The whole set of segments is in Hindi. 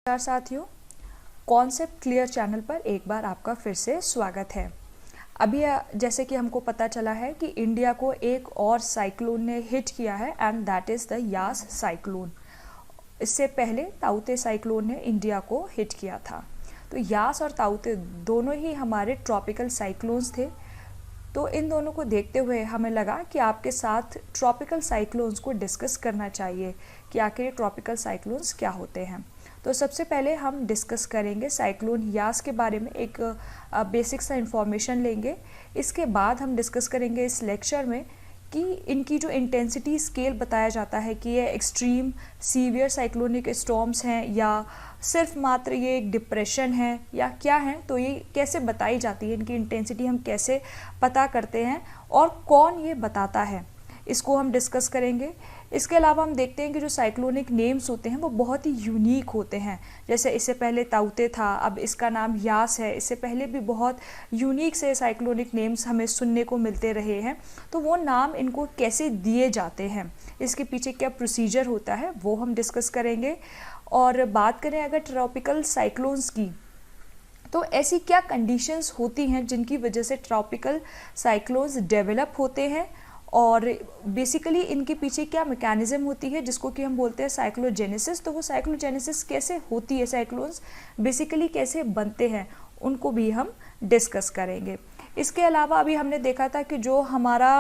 नमस्कार साथियों, कॉन्सेप्ट क्लियर चैनल पर एक बार आपका फिर से स्वागत है। अभी जैसे कि हमको पता चला है कि इंडिया को एक और साइक्लोन ने हिट किया है and that is the Yas cyclone. इससे पहले ताउते साइक्लोन ने इंडिया को हिट किया था। तो यास और ताउते दोनों ही हमारे ट्रॉपिकल साइक्लोन्स थे। तो इन दोनों को देखते हुए हमें लगा कि आपके साथ ट्रॉपिकल साइक्लोन्स को डिस्कस करना चाहिए कि आखिर ये ट्रॉपिकल साइक्लोन्स क्या होते हैं। तो सबसे पहले हम डिस्कस करेंगे साइक्लोन यास के बारे में, एक बेसिक सा इंफॉर्मेशन लेंगे। इसके बाद हम डिस्कस करेंगे इस लेक्चर में कि इनकी जो इंटेंसिटी स्केल बताया जाता है कि ये एक्सट्रीम सीवियर साइक्लोनिक स्टॉर्म्स हैं या सिर्फ मात्र ये एक डिप्रेशन है या क्या है, तो ये कैसे बताई जाती है, इनकी इंटेंसिटी हम कैसे पता करते हैं और कौन ये बताता है, इसको हम डिस्कस करेंगे। इसके अलावा हम देखते हैं कि जो साइक्लोनिक नेम्स होते हैं वो बहुत ही यूनिक होते हैं। जैसे इससे पहले ताउते था, अब इसका नाम यास है। इससे पहले भी बहुत यूनिक से साइक्लोनिक नेम्स हमें सुनने को मिलते रहे हैं। तो वो नाम इनको कैसे दिए जाते हैं, इसके पीछे क्या प्रोसीजर होता है, वो हम डिस्कस करेंगे। और बात करें अगर ट्रॉपिकल साइक्लोन्स की, तो ऐसी क्या कंडीशंस होती हैं जिनकी वजह से ट्रॉपिकल साइक्लोन्स डेवलप होते हैं और बेसिकली इनके पीछे क्या मैकेनिज्म होती है जिसको कि हम बोलते हैं साइक्लोजेनेसिस। तो वो साइक्लोजेनेसिस कैसे होती है, साइक्लोन्स बेसिकली कैसे बनते हैं, उनको भी हम डिस्कस करेंगे। इसके अलावा अभी हमने देखा था कि जो हमारा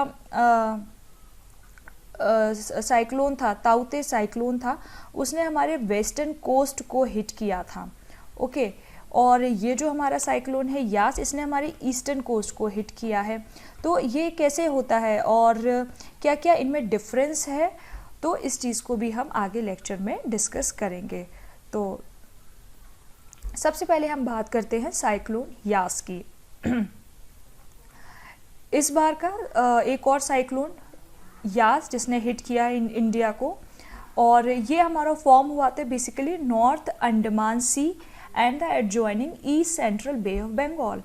साइक्लोन था, ताउते साइक्लोन था, उसने हमारे वेस्टर्न कोस्ट को हिट किया था। ओके, और ये जो हमारा साइक्लोन है यास, इसने हमारे ईस्टर्न कोस्ट को हिट किया है। तो ये कैसे होता है और क्या क्या इनमें डिफरेंस है, तो इस चीज़ को भी हम आगे लेक्चर में डिस्कस करेंगे। तो सबसे पहले हम बात करते हैं साइक्लोन यास की। इस बार का एक और साइक्लोन यास जिसने हिट किया इंडिया को, और ये हमारा फॉर्म हुआ था basically north Andaman sea and the adjoining east central bay of Bengal.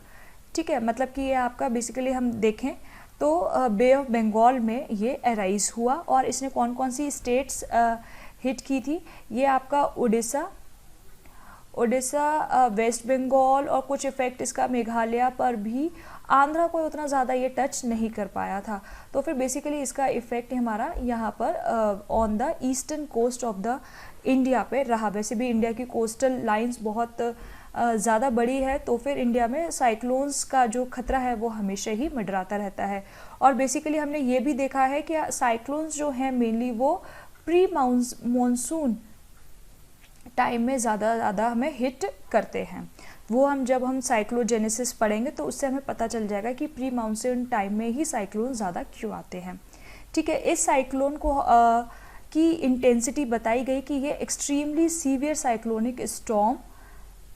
ठीक है, मतलब कि ये आपका बेसिकली हम देखें तो बे ऑफ बंगाल में ये अराइज हुआ। और इसने कौन कौन सी स्टेट्स हिट की थी, ये आपका उड़ीसा, वेस्ट बंगाल और कुछ इफेक्ट इसका मेघालय पर भी। आंध्रा को उतना ज़्यादा ये टच नहीं कर पाया था। तो फिर बेसिकली इसका इफेक्ट हमारा यहाँ पर on the eastern coast of the India पे रहा। वैसे भी इंडिया की कोस्टल लाइंस बहुत ज़्यादा बड़ी है, तो फिर इंडिया में साइक्लोन्स का जो खतरा है वो हमेशा ही मंडराता रहता है। और बेसिकली हमने ये भी देखा है कि साइक्लोन्स जो हैं मेनली वो प्री मानसून टाइम में ज़्यादा हमें हिट करते हैं। वो जब हम साइक्लोजेनेसिस पढ़ेंगे तो उससे हमें पता चल जाएगा कि प्री मानसून टाइम में ही साइक्लोन ज़्यादा क्यों आते हैं। ठीक है, इस साइक्लोन को की इंटेंसिटी बताई गई कि ये एक्सट्रीमली सीवियर साइक्लोनिक स्टॉर्म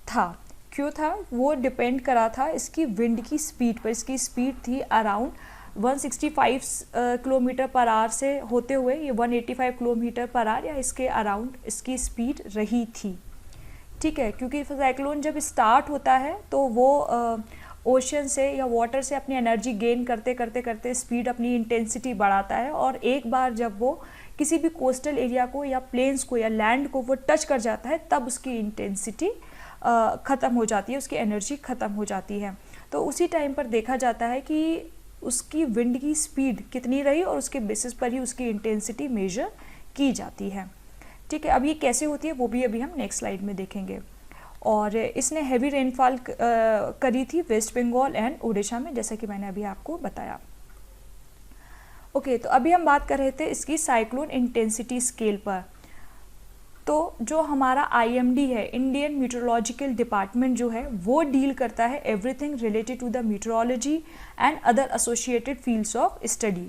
था। क्यों था, वो डिपेंड करा था इसकी विंड की स्पीड पर। इसकी स्पीड थी अराउंड 165 किलोमीटर पर आवर से होते हुए ये 185 किलोमीटर पर आवर या इसके अराउंड इसकी स्पीड रही थी। ठीक है, क्योंकि साइक्लोन जब स्टार्ट होता है तो वो ओशन से या वाटर से अपनी एनर्जी गेन करते करते करते स्पीड अपनी इंटेंसिटी बढ़ाता है, और एक बार जब वो किसी भी कोस्टल एरिया को या प्लेन्स को या लैंड को वो टच कर जाता है तब उसकी इंटेंसिटी ख़त्म हो जाती है, उसकी एनर्जी ख़त्म हो जाती है। तो उसी टाइम पर देखा जाता है कि उसकी विंड की स्पीड कितनी रही और उसके बेसिस पर ही उसकी इंटेंसिटी मेजर की जाती है। ठीक है, अब ये कैसे होती है वो भी अभी हम नेक्स्ट स्लाइड में देखेंगे। और इसने हैवी रेनफॉल करी थी वेस्ट बंगाल एंड उड़ीसा में, जैसा कि मैंने अभी आपको बताया। ओके, तो अभी हम बात कर रहे थे इसकी साइक्लोन इंटेंसिटी स्केल पर। तो जो हमारा IMD है, इंडियन मीटरोलॉजिकल डिपार्टमेंट जो है, वो डील करता है everything related to the meteorology and other associated fields of study.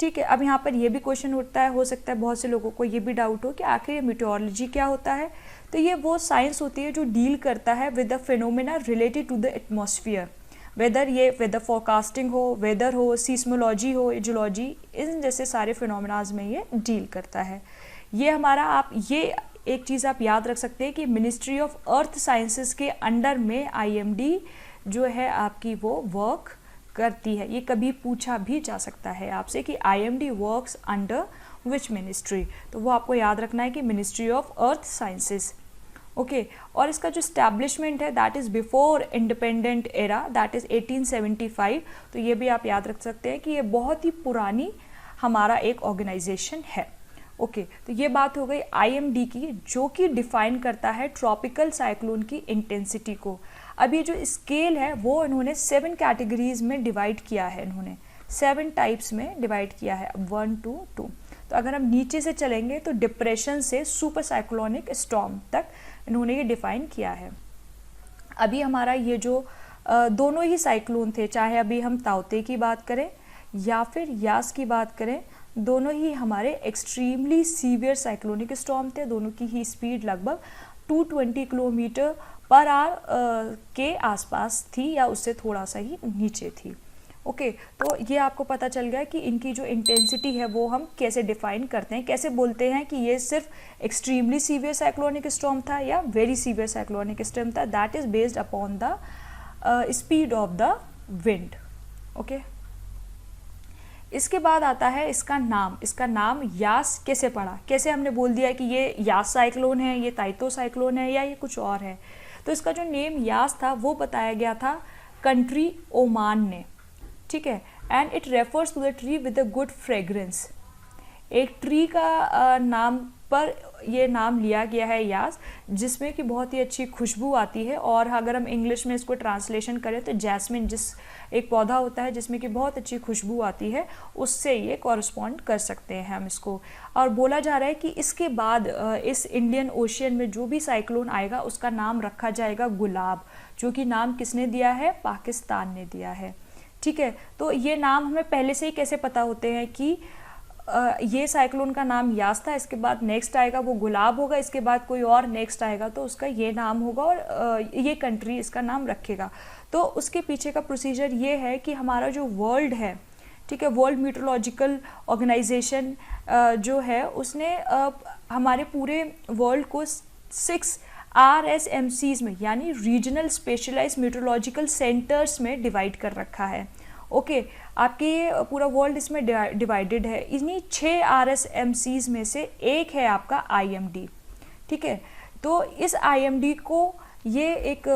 ठीक है, अब यहाँ पर ये भी क्वेश्चन उठता है, हो सकता है बहुत से लोगों को ये भी डाउट हो कि आखिर ये मीटरोलॉजी क्या होता है। तो ये वो साइंस होती है जो डील करता है with the phenomena related to the atmosphere, weather ये वेदर फोरकास्टिंग हो, वेदर हो, सीस्मोलॉजी हो, जियोलॉजी, इन जैसे सारे फिनोमेनाज में ये डील करता है। ये हमारा, आप ये एक चीज़ आप याद रख सकते हैं कि मिनिस्ट्री ऑफ अर्थ साइंसेस के अंडर में IMD जो है आपकी वो वर्क करती है। ये कभी पूछा भी जा सकता है आपसे कि IMD works under which ministry, तो वो आपको याद रखना है कि ministry of earth sciences. Okay और इसका जो स्टैब्लिशमेंट है that is before independent era, that is 1875। तो ये भी आप याद रख सकते हैं कि ये बहुत ही पुरानी हमारा एक ऑर्गेनाइजेशन है। ओके तो ये बात हो गई IMD की, जो कि डिफाइन करता है ट्रॉपिकल साइक्लोन की इंटेंसिटी को। अब ये जो स्केल है वो इन्होंने 7 कैटेगरीज में डिवाइड किया है, इन्होंने 7 टाइप्स में डिवाइड किया है, 1 to 2। तो अगर हम नीचे से चलेंगे तो डिप्रेशन से सुपर साइक्लोनिक स्टॉर्म तक इन्होंने ये डिफाइन किया है। अभी हमारा ये जो दोनों ही साइक्लोन थे, चाहे अभी हम ताउते की बात करें या फिर यास की बात करें, दोनों ही हमारे एक्सट्रीमली सीवियर साइक्लोनिक स्टॉर्म थे। दोनों की ही स्पीड लगभग 220 किलोमीटर पर आवर के आसपास थी या उससे थोड़ा सा ही नीचे थी। ओके तो ये आपको पता चल गया कि इनकी जो इंटेंसिटी है वो हम कैसे डिफाइन करते हैं, कैसे बोलते हैं कि ये सिर्फ एक्सट्रीमली सीवियर साइक्लोनिक स्टॉर्म था या वेरी सीवियर साइक्लोनिक स्टॉर्म था। That is based upon the speed of the wind. Okay इसके बाद आता है इसका नाम। इसका नाम यास कैसे पड़ा, कैसे हमने बोल दिया कि ये यास साइक्लोन है, ये ताइतो साइक्लोन है या ये कुछ और है। तो इसका जो नेम यास था वो बताया गया था कंट्री ओमान ने, ठीक है। And it refers to the tree with a good fragrance. एक ट्री का नाम पर ये नाम लिया गया है यास, जिसमें कि बहुत ही अच्छी खुशबू आती है। और अगर हम इंग्लिश में इसको ट्रांसलेशन करें तो जैस्मिन, जिस एक पौधा होता है जिसमें कि बहुत अच्छी खुशबू आती है, उससे ये कॉरस्पॉन्ड कर सकते हैं हम इसको। और बोला जा रहा है कि इसके बाद इस इंडियन ओशियन में जो भी साइक्लोन आएगा उसका नाम रखा जाएगा गुलाब, जो कि नाम किसने दिया है, पाकिस्तान ने दिया है, ठीक है। तो ये नाम हमें पहले से ही कैसे पता होते हैं कि ये साइक्लोन का नाम यास था, इसके बाद नेक्स्ट आएगा वो गुलाब होगा, इसके बाद कोई और नेक्स्ट आएगा तो उसका ये नाम होगा और ये कंट्री इसका नाम रखेगा। तो उसके पीछे का प्रोसीजर ये है कि हमारा जो वर्ल्ड है, ठीक है, वर्ल्ड मीटरोलॉजिकल ऑर्गेनाइजेशन जो है उसने हमारे पूरे वर्ल्ड को 6 RSMCs में यानी रीजनल स्पेशलाइज्ड मीटरोलॉजिकल सेंटर्स में डिवाइड कर रखा है। ओके आपके ये पूरा वर्ल्ड इसमें डिवाइडेड है। इन्हीं 6 RSMCs में से एक है आपका IMD, ठीक है। तो इस IMD को ये एक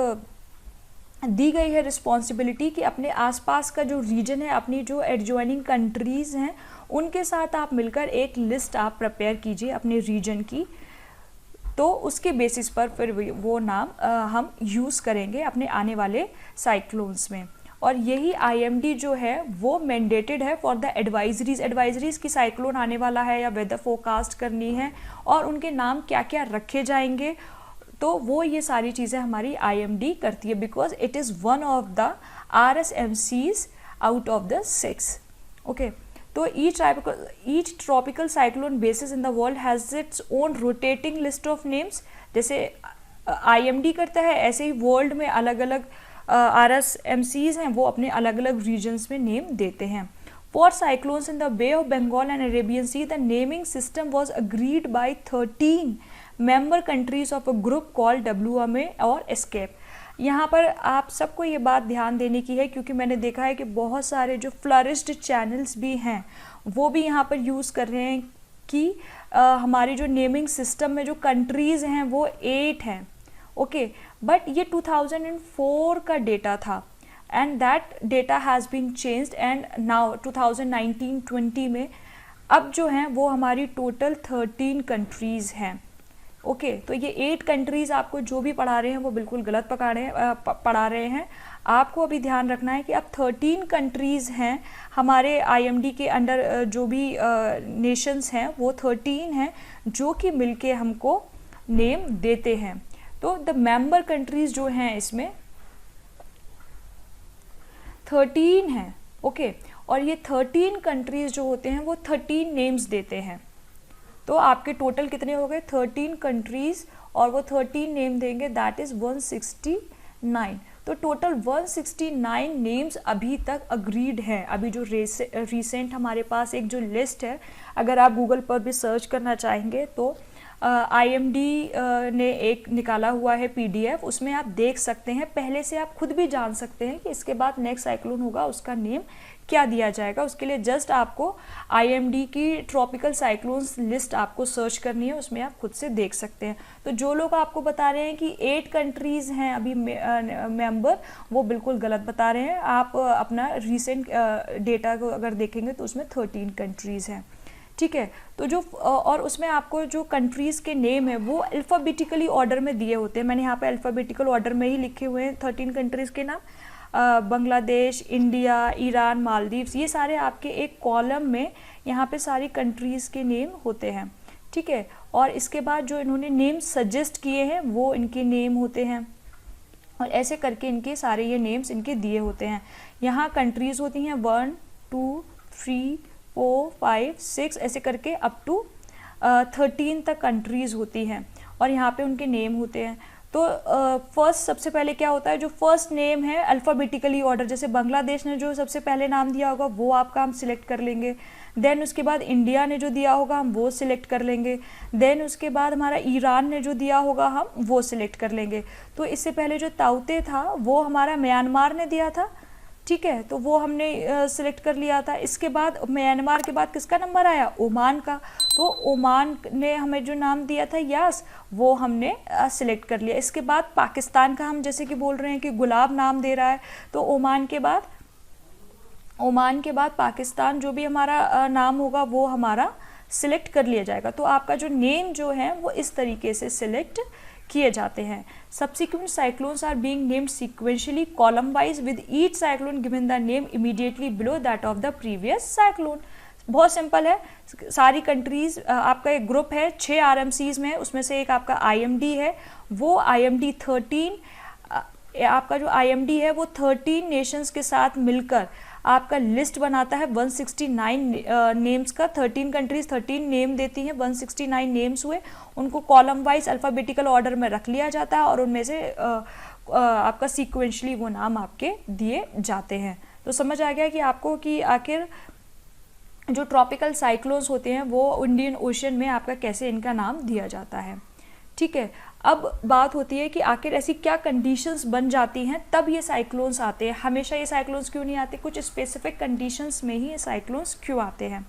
दी गई है रिस्पॉन्सिबिलिटी कि अपने आसपास का जो रीजन है, अपनी जो एडजॉइनिंग कंट्रीज़ हैं, उनके साथ आप मिलकर एक लिस्ट आप प्रिपेयर कीजिए अपने रीजन की। तो उसके बेसिस पर फिर वो नाम हम यूज़ करेंगे अपने आने वाले साइक्लोन्स में। और यही IMD जो है वो मैंडेटेड है फॉर द एडवाइजरीज की साइक्लोन आने वाला है या वेदर फोरकास्ट करनी है और उनके नाम क्या क्या रखे जाएंगे, तो वो ये सारी चीज़ें हमारी IMD करती है, because it is one of the RSMCs out of the 6। Okay तो each tropical cyclone basis in the world has its own rotating list of names। जैसे IMD करता है ऐसे ही वर्ल्ड में अलग अलग RSMCs हैं, वो अपने अलग अलग रीजन्स में नेम देते हैं। For cyclones in the Bay of Bengal and Arabian Sea, the naming system was agreed by 13 member countries of a group called WMA और ESCAPE। यहाँ पर आप सबको ये बात ध्यान देने की है, क्योंकि मैंने देखा है कि बहुत सारे जो फ्लरिश्ड चैनल्स भी हैं वो भी यहाँ पर यूज़ कर रहे हैं कि हमारी जो नेमिंग सिस्टम में जो कंट्रीज़ हैं वो 8 हैं। ओके बट ये 2004 का डेटा था and that data has been changed and now 2019-20 में अब जो हैं वो हमारी टोटल 13 कंट्रीज़ हैं। ओके तो ये 8 कंट्रीज़ आपको जो भी पढ़ा रहे हैं वो बिल्कुल गलत पढ़ा रहे हैं। आपको अभी ध्यान रखना है कि अब 13 कंट्रीज़ हैं हमारे IMD के अंडर, जो भी नेशंस हैं वो 13 हैं जो कि मिलके हमको नेम देते हैं। तो द मेंबर कंट्रीज़ जो हैं इसमें 13 हैं। ओके और ये 13 कंट्रीज़ जो होते हैं वो 13 नेम्स देते हैं। तो आपके टोटल कितने हो गए, 13 कंट्रीज़ और वो 13 नेम देंगे, दैट इज़ 169। तो टोटल 169 नेम्स अभी तक अग्रीड हैं। अभी जो रिसेंट हमारे पास एक जो लिस्ट है, अगर आप गूगल पर भी सर्च करना चाहेंगे तो IMD ने एक निकाला हुआ है PDF, उसमें आप देख सकते हैं, पहले से आप खुद भी जान सकते हैं कि इसके बाद नेक्स्ट साइक्लोन होगा उसका नेम क्या दिया जाएगा। उसके लिए जस्ट आपको IMD की ट्रॉपिकल साइक्लोन्स लिस्ट आपको सर्च करनी है, उसमें आप खुद से देख सकते हैं। तो जो लोग आपको बता रहे हैं कि 8 कंट्रीज़ हैं अभी मेंबर, वो बिल्कुल गलत बता रहे हैं। आप अपना रिसेंट डेटा को अगर देखेंगे तो उसमें 13 कंट्रीज़ हैं, ठीक है। तो जो और उसमें आपको जो कंट्रीज़ के नेम है वो अल्फ़ाबेटिकली ऑर्डर में दिए होते हैं। मैंने यहाँ पे अल्फ़ाबेटिकल ऑर्डर में ही लिखे हुए हैं 13 कंट्रीज़ के नाम। बांग्लादेश, इंडिया, ईरान, मालदीव्स, ये सारे आपके एक कॉलम में यहाँ पे सारी कंट्रीज़ के नेम होते हैं, ठीक है। और इसके बाद जो इन्होंने नेम सजेस्ट किए हैं वो इनके नेम होते हैं, और ऐसे करके इनके सारे ये नेम्स इनके दिए होते हैं। यहाँ कंट्रीज़ होती हैं 1, 2, 3, 4, 5, 6 ऐसे करके अप टू 13 तक कंट्रीज़ होती हैं, और यहाँ पे उनके नेम होते हैं। तो फर्स्ट सबसे पहले क्या होता है, जो फर्स्ट नेम है अल्फ़ाबेटिकली ऑर्डर, जैसे बांग्लादेश ने जो सबसे पहले नाम दिया होगा वो आपका हम सिलेक्ट कर लेंगे। देन उसके बाद इंडिया ने जो दिया होगा हम वो सिलेक्ट कर लेंगे। देन उसके बाद हमारा ईरान ने जो दिया होगा हम वो सिलेक्ट कर लेंगे। तो इससे पहले जो ताउते था वो हमारा म्यांमार ने दिया था, ठीक है, तो वो हमने सिलेक्ट कर लिया था। इसके बाद म्यांमार के बाद किसका नंबर आया, ओमान का, तो ओमान ने हमें जो नाम दिया था यास, वो हमने सिलेक्ट कर लिया। इसके बाद पाकिस्तान का हम जैसे कि बोल रहे हैं कि गुलाब नाम दे रहा है, तो ओमान के बाद पाकिस्तान जो भी हमारा नाम होगा वो हमारा सिलेक्ट कर लिया जाएगा। तो आपका जो नेम जो है वो इस तरीके से सिलेक्ट किए जाते हैं। Subsequent cyclones are being named sequentially column wise with each cyclone given the name immediately below that of the previous cyclone। बहुत सिंपल है, सारी कंट्रीज़ आपका एक ग्रुप है 6 RMCs में, उसमें से एक आपका IMD है, वो IMD 13 आपका जो IMD है वो 13 नेशंस के साथ मिलकर आपका लिस्ट बनाता है 169 नेम्स का। 13 कंट्रीज 13 नेम देती हैं, 169 नेम्स हुए, उनको कॉलम वाइज अल्फ़ाबेटिकल ऑर्डर में रख लिया जाता है, और उनमें से आपका सीक्वेंशली वो नाम आपके दिए जाते हैं। तो समझ आ गया कि आपको कि आखिर जो ट्रॉपिकल साइक्लोन्स होते हैं वो इंडियन ओशन में आपका कैसे इनका नाम दिया जाता है, ठीक है। अब बात होती है कि आखिर ऐसी क्या कंडीशंस बन जाती हैं तब ये साइक्लोन्स आते हैं। हमेशा ये साइक्लोन्स क्यों नहीं आते, कुछ स्पेसिफिक कंडीशंस में ही ये साइक्लोन्स क्यों आते हैं।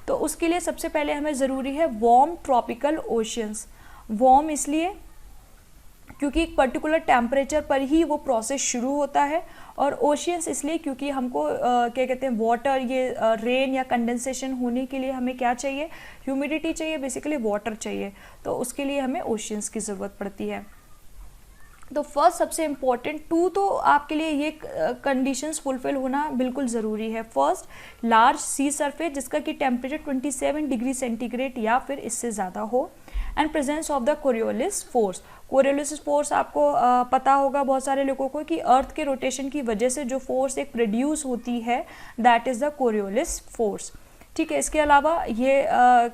तो उसके लिए सबसे पहले हमें ज़रूरी है वार्म ट्रॉपिकल ओशियंस। वार्म इसलिए क्योंकि एक पर्टिकुलर टेम्परेचर पर ही वो प्रोसेस शुरू होता है, और ओशियंस इसलिए क्योंकि हमको क्या कहते हैं वाटर, ये रेन या कंडेंसेशन होने के लिए हमें क्या चाहिए, ह्यूमिडिटी चाहिए, बेसिकली वाटर चाहिए, तो उसके लिए हमें ओशियंस की ज़रूरत पड़ती है। तो फर्स्ट सबसे इम्पॉर्टेंट 2 तो आपके लिए ये कंडीशंस फुलफिल होना बिल्कुल ज़रूरी है। फर्स्ट लार्ज सी सरफेस जिसका कि टेम्परेचर 27 डिग्री सेंटीग्रेड या फिर इससे ज़्यादा हो, and presence of the Coriolis force. Coriolis force आपको पता होगा बहुत सारे लोगों को कि अर्थ के रोटेशन की वजह से जो फोर्स एक प्रोड्यूस होती है that is the Coriolis force, ठीक है। इसके अलावा ये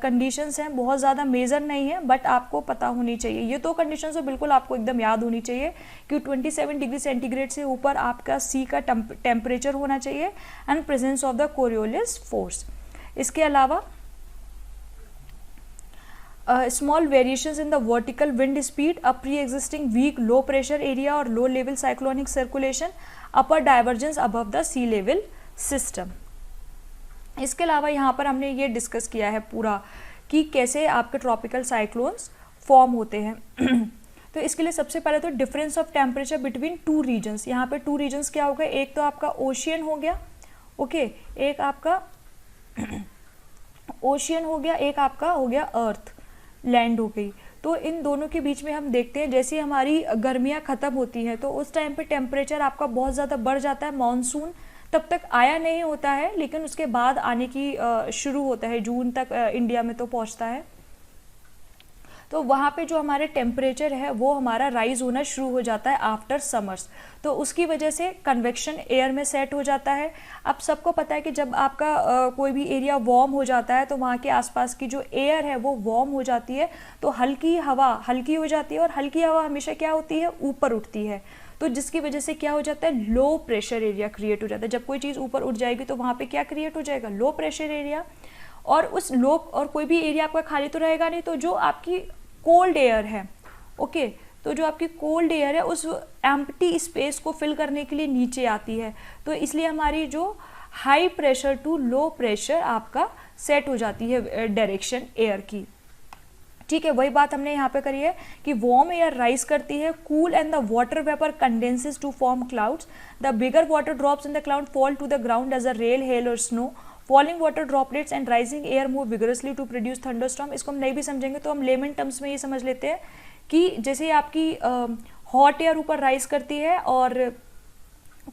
कंडीशंस हैं, बहुत ज़्यादा मेजर नहीं है बट आपको पता होनी चाहिए। ये 2 कंडीशंस तो बिल्कुल आपको एकदम याद होनी चाहिए कि 27 डिग्री सेंटीग्रेड से ऊपर आपका सी का टेम्परेचर होना चाहिए, and presence of the Coriolis force. इसके अलावा small variations in the vertical wind speed, a pre-existing weak low pressure area or low level cyclonic circulation, upper divergence above the sea level system। इसके अलावा यहाँ पर हमने ये डिस्कस किया है पूरा कि कैसे आपके ट्रॉपिकल साइक्लोन्स फॉर्म होते हैं। तो इसके लिए सबसे पहले तो difference of temperature between 2 regions. यहाँ पे 2 रीजन्स क्या हो गए, एक तो आपका ओशियन हो गया, ओके, एक आपका ओशियन हो गया, एक आपका हो गया अर्थ, लैंड हो गई। तो इन दोनों के बीच में हम देखते हैं जैसे हमारी गर्मियाँ ख़त्म होती हैं तो उस टाइम पे टेम्परेचर आपका बहुत ज़्यादा बढ़ जाता है। मानसून तब तक आया नहीं होता है लेकिन उसके बाद आने की शुरू होता है, जून तक इंडिया में तो पहुंचता है। तो वहाँ पे जो हमारे टेम्परेचर है वो हमारा राइज होना शुरू हो जाता है आफ्टर समर्स, तो उसकी वजह से कन्वेक्शन एयर में सेट हो जाता है। अब सबको पता है कि जब आपका कोई भी एरिया वार्म हो जाता है तो वहाँ के आसपास की जो एयर है वो वार्म हो जाती है, तो हल्की हवा हल्की हो जाती है, और हल्की हवा हमेशा क्या होती है, ऊपर उठती है, तो जिसकी वजह से क्या हो जाता है, लो प्रेशर एरिया क्रिएट हो जाता है। जब कोई चीज़ ऊपर उठ जाएगी तो वहाँ पे क्या क्रिएट हो जाएगा, लो प्रेशर एरिया। और उस लो, और कोई भी एरिया आपका खाली तो रहेगा नहीं, तो जो आपकी कोल्ड एयर है, ओके, तो जो आपकी कोल्ड एयर है उस एम्प्टी स्पेस को फिल करने के लिए नीचे आती है, तो इसलिए हमारी जो high pressure to low pressure आपका सेट हो जाती है डायरेक्शन एयर की। ठीक है, वही बात हमने यहाँ पे करी है कि वार्म एयर राइज करती है, cool and the water vapour condenses to form clouds, the bigger water drops in the cloud fall to the ground as a rain, hail or snow, falling water droplets and rising air move vigorously to produce thunderstorm. इसको हम नहीं भी समझेंगे तो हम लेमन टर्म्स में ये समझ लेते हैं कि जैसे आपकी हॉट एयर ऊपर राइज करती है और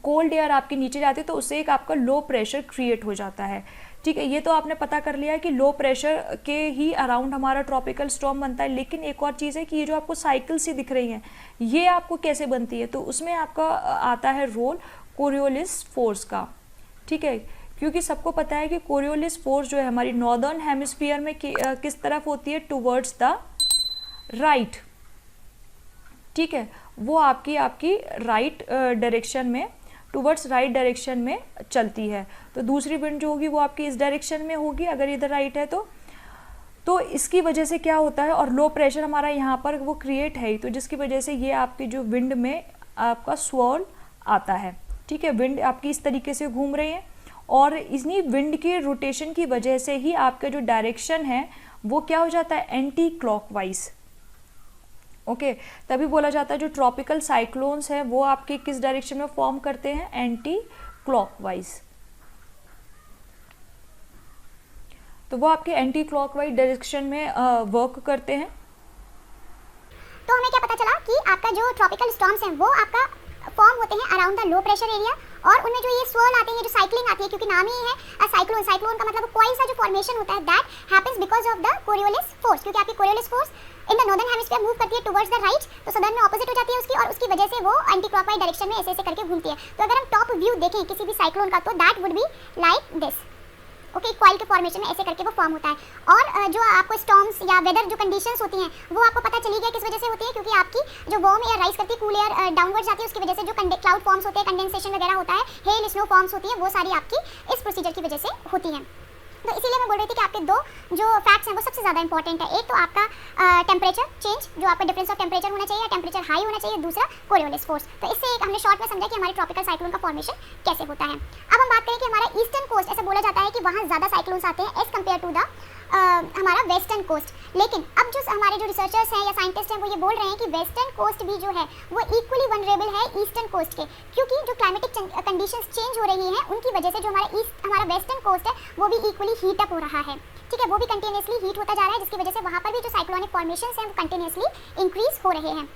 कोल्ड एयर आपके नीचे जाती है, तो उससे एक आपका लो प्रेशर क्रिएट हो जाता है। ठीक है, ये तो आपने पता कर लिया है कि लो प्रेशर के ही अराउंड हमारा ट्रॉपिकल स्टॉर्म बनता है। लेकिन एक और चीज़ है कि ये जो आपको साइकिल सी दिख रही हैं, ये आपको कैसे बनती है, तो उसमें आपका आता है रोल कोरियोलिस फोर्स का। ठीक है, क्योंकि सबको पता है कि कोरियोलिस फोर्स जो है हमारी नॉर्दर्न हेमिस्फीयर में किस तरफ होती है, टुवर्ड्स द राइट। ठीक है, वो आपकी राइट डायरेक्शन में, टुवर्ड्स राइट डायरेक्शन में चलती है। तो दूसरी विंड जो होगी वो आपकी इस डायरेक्शन में होगी अगर इधर राइट है तो इसकी वजह से क्या होता है, और लो प्रेशर हमारा यहाँ पर वो क्रिएट है, तो जिसकी वजह से ये आपकी जो विंड में आपका स्वर्ल आता है। ठीक है, विंड आपकी इस तरीके से घूम रही है और इन्हीं विंड के रोटेशन की वजह से ही आपका जो डायरेक्शन है वो क्या हो जाता है, एंटी क्लॉकवाइज। ओके, तभी बोला जाता है जो ट्रॉपिकल साइक्लोन्स हैं वो आपके किस डायरेक्शन में फॉर्म करते हैं, एंटी क्लॉकवाइज। तो वो आपके एंटी क्लॉकवाइज डायरेक्शन में वर्क करते हैं। तो हमें क्या पता चला कि आपका जो ट्रॉपिकल स्टॉर्म्स हैं वो आपका फॉर्म होते हैं around the low pressure area, और उनमें जो ये स्वर्ल आते हैं, जो साइक्लिंग आती है, क्योंकि नाम ही है साइक्लोन, साइक्लोन का मतलब कोई सा जो फॉर्मेशन होता है that happens because of the Coriolis force, क्योंकि आपकी Coriolis force in the northern hemisphere move करती है टुवर्ड्स द राइट, तो सदर्न में ऑपोजिट हो जाती है उसकी, और उसकी वजह से वो एंटी क्लॉकवाइज डायरेक्शन में ऐसे ऐसे करके घूमती है। तो अगर हम टॉप व्यू देखें किसी भी साइक्लोन का, तो that would be like this. Okay, coil के फॉर्मेशन में ऐसे करके वो फॉर्म होता है। और जो आपको स्टॉर्म्स या वेदर जो कंडीशंस होती हैं वो आपको पता चली गई किस वजह से होती है, क्योंकि आपकी जो वार्म एयर राइज करती है, कूल एयर डाउनवर्ड जाती है, उसकी वजह से जो क्लाउड फॉर्म्स होते हैं, कंडेंसेशन वगैरह होता है, हेल स्नो फॉर्म्स होती है, वो सारी आपकी इस प्रोसीजर की वजह से होती हैं। तो इसीलिए मैं बोल रही थी कि आपके दो जो फैक्ट्स हैं वो सबसे ज़्यादा इंपॉर्टेंट है। एक तो आपका टेम्परेचर चेंज, जो आपका डिफरेंस ऑफ टेम्परेचर होना चाहिए, टेम्परेचर हाई होना चाहिए, दूसरा कोरियोलिस फोर्स। तो इससे एक हमने शॉर्ट में समझा कि हमारी ट्रॉपिकल साइक्लोन का फॉर्मेशन कैसे होता है। अब हम बात करें कि हमारा ईस्टर्न कोस्ट, ऐसा बोला जाता है कि वहाँ ज़्यादा साइक्लोन्स आते हैं एज कम्पेयर टू द हमारा वेस्टर्न कोस्ट। लेकिन अब जो हमारे जो रिसर्चर्स हैं या साइंटिस्ट हैं वो ये बोल रहे हैं कि वेस्टर्न कोस्ट भी जो है वो इक्वली वनरेबल है ईस्टर्न कोस्ट के, क्योंकि जो क्लाइमेटिक कंडीशंस चेंज हो रही हैं उनकी वजह से जो हमारा वेस्टर्न कोस्ट है वो भी इक्वली हीट अप हो रहा है। ठीक है, वो भी कंटिन्यूसली हीट होता जा रहा है, जिसकी वजह से वहाँ पर भी जो साइक्लोनिक फॉर्मेशंस हैं वो कंटिन्यूसली इंक्रीज हो रहे हैं।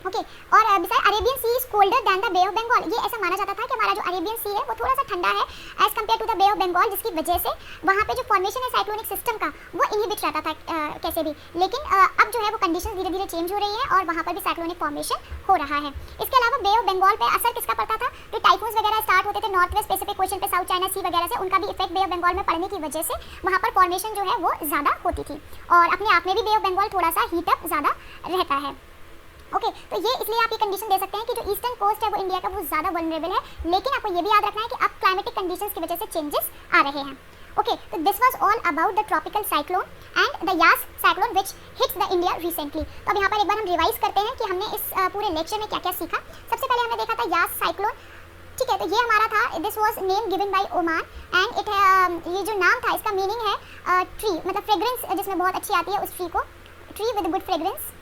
ओके, और beside Arabian sea is colder than the bay of Bengal. ये ऐसा माना जाता था कि हमारा जो अरेबियन सी है वो थोड़ा सा ठंडा है as compare to the bay of Bengal, जिसकी वजह से वहाँ पे जो फॉर्मेशन है साइक्लोनिक सिस्टम का वो इनहिबिट रहता था कैसे भी। लेकिन अब जो है वो कंडीशन धीरे धीरे चेंज हो रही है और वहाँ पर भी साइक्लोनिक फॉर्मेशन हो रहा है। इसके अलावा बे ऑफ बंगाल पे असर किसका पड़ता था, जो टाइफून्स वगैरह स्टार्ट होते थे नॉर्थ वेस्ट पैसिफिक ओशन पे, साउथ चाइना सी वगैरह से, उनका भी इफेक्ट बे ऑफ बंगाल में पड़ने की वजह से वहाँ पर फॉर्मेशन जो है वो ज़्यादा होती थी, और अपने आप में भी बे ऑफ बंगाल थोड़ा सा हीटअप ज़्यादा रहता है। ओके, तो ये इसलिए आप ये कंडीशन दे सकते हैं कि जो ईस्टर्न कोस्ट है वो इंडिया का बहुत ज़्यादा वल्नरेबल है। लेकिन आपको ये भी याद रखना है कि अब क्लाइमेटिक कंडीशंस की वजह से चेंजेस आ रहे हैं। ओके, तो this was all about the tropical cyclone and the Yas cyclone which hits the India recently. तो अब यहाँ पर एक बार हम रिवाइज करते हैं कि हमने इस पूरे लेक्चर में क्या क्या सीखा। सबसे पहले हमने देखा था यास साइक्लोन। ठीक है, तो ये हमारा था, this was name given by Oman and it, ये जो नाम था इसका मीनिंग है ट्री, मतलब फ्रेग्रेंस जिसमें बहुत अच्छी आती है उस ट्री को, tree with good fragrance.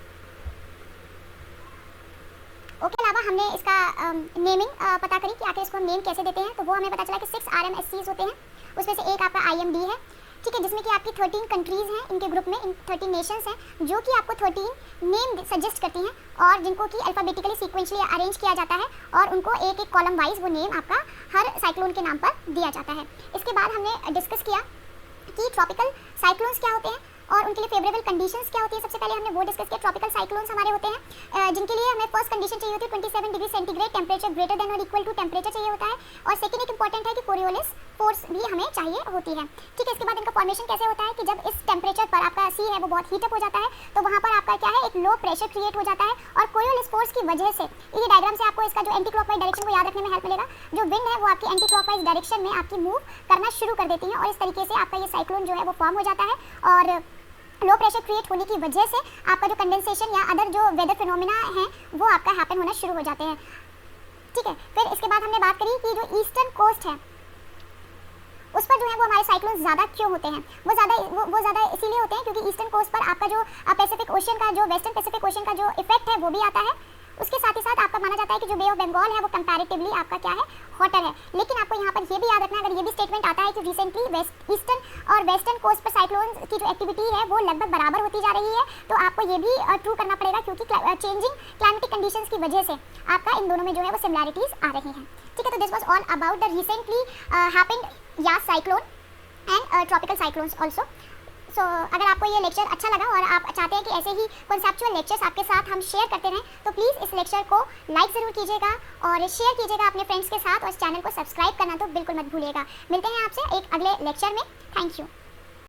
Okay, अलावा हमने इसका नेमिंग पता करी कि आखिर इसको हम नेम कैसे देते हैं, तो वो हमें पता चला कि 6 RMSCs होते हैं, उसमें से एक आपका IMD है। ठीक है, जिसमें कि आपकी 13 कंट्रीज़ हैं, इनके ग्रुप में 13 नेशंस हैं जो कि आपको 13 नेम सजेस्ट करती हैं और जिनको कि अल्फ़ाबेटिकली सीक्वेंशली अरेंज किया जाता है और उनको एक एक कॉलम वाइज वो नेम आपका हर साइक्लोन के नाम पर दिया जाता है। इसके बाद हमने डिस्कस किया कि ट्रॉपिकल साइक्लोन्स क्या होते हैं और उनके लिए फेवरेबल कंडीशंस क्या होती है। सबसे पहले हमने वो डिस्कस किया, ट्रॉपिकल साइक्लोन्स हमारे होते हैं जिनके लिए हमें फर्स्ट कंडीशन चाहिए होती है 27 degree centigrade temperature greater than और इक्वल टू टेम्परेचर चाहिए होता है, और सेकंड एक इंपॉर्टेंट है कि कोरियोलिस फोर्स भी हमें चाहिए होती है। ठीक है, इसके बाद इनका फॉर्मेशन कैसे होता है कि जब इस टेम्परेचर पर आपका सी है वो बहुत हीटअप हो जाता है, तो वहाँ पर आपका क्या है, एक लो प्रेशर क्रिएट हो जाता है, और कोरियोलिस फोर्स की वजह से, ये डायग्राम से आपको इसका जो एंटी क्लॉकवाइज डायरेक्शन को याद रखने में हेल्प मिलेगा, जो विंड है वो आपकी एंटी क्लॉकवाइज डायरेक्शन में आपकी मूव करना शुरू कर देती है, और इस तरीके से आपका ये साइक्लोन जो है वो फॉर्म हो जाता है। और लो प्रेशर क्रिएट होने की वजह से आपका जो कंडेंसेशन या अदर जो वेदर फिनोमिना है वो आपका हैपन होना शुरू हो जाते हैं। ठीक है, फिर इसके बाद हमने बात करी कि जो ईस्टर्न कोस्ट है उस पर जो है वो हमारे साइक्लोन ज़्यादा क्यों होते हैं। वो ज़्यादा इसीलिए होते हैं क्योंकि ईस्टर्न कोस्ट पर आपका जो पैसिफिक ओशन का जो वेस्टर्न पैसिफिक ओशन का जो इफेक्ट है वो भी आता है। उसके साथ ही साथ आपका माना जाता है कि जो बे ऑफ बंगाल है वो कंपैरेटिवली आपका क्या है, हॉटर है। लेकिन आपको यहाँ पर ये भी याद रखना है, अगर ये भी स्टेटमेंट आता है कि रिसेंटली ईस्टर्न और वेस्टर्न कोस्ट पर साइक्लोन की जो एक्टिविटी है वो लगभग बराबर होती जा रही है, तो आपको ये भी ट्रू करना पड़ेगा क्योंकि चेंजिंग क्लाइमेटिक कंडीशंस की वजह से आपका इन दोनों में जो है वो सिमिलैरिटीज आ रही हैं। ठीक है, तो this was all about the recently happened Yaas cyclone and tropical cyclones also. So अगर आपको ये लेक्चर अच्छा लगा और आप चाहते हैं कि ऐसे ही कॉन्सेप्चुअल लेक्चर्स आपके साथ हम शेयर करते रहें, तो प्लीज़ इस लेक्चर को लाइक ज़रूर कीजिएगा और शेयर कीजिएगा अपने फ्रेंड्स के साथ, और इस चैनल को सब्सक्राइब करना तो बिल्कुल मत भूलिएगा। मिलते हैं आपसे एक अगले लेक्चर में। Thank you.